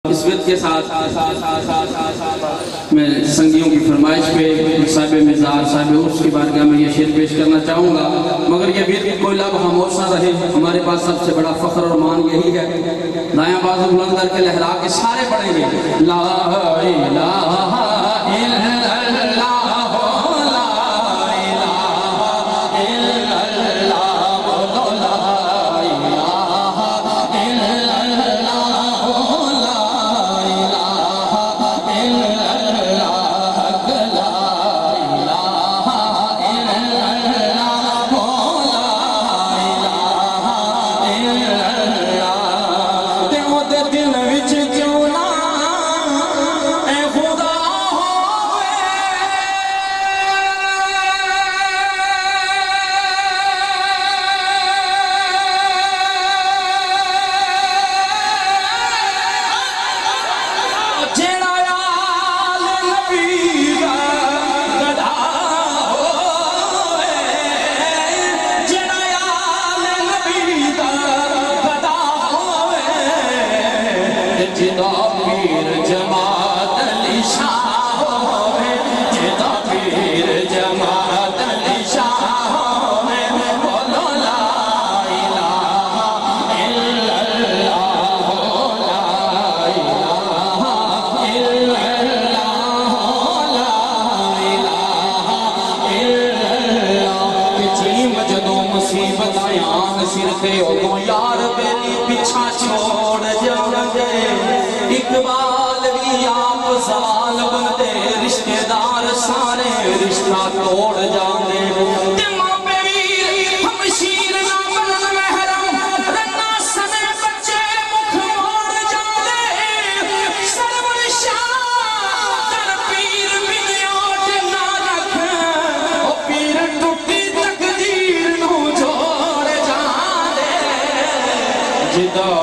اس وقت کے ساتھ میں سنگیوں کی فرمائش پہ صاحب مزار صاحب عرس کی بارگاہ میں یہ شعر پیش کرنا چاہوں گا، مگر یہ بھی کوئی لب خاموش نہ رہے۔ ہمارے پاس سب سے بڑا فخر اور مان یہی ہے، دایاں بازو بلند کر کے لہرا کے سارے پڑھیں گے لا الہ الا اللہ یار بیلی پچھا چھوڑ جاندے اقبال بھی آپ سوال بندے رشتہ دار سارے رشتہ توڑ جاندے ماں پہ ویر ہم شیر نہ بلن محرم رنا سنے بچے مکھ موڑ جاندے سرور شاہ در پیر بنیاد نہ رکھ او پیر ٹوٹی تقدیر نو جوڑ جاندے جدا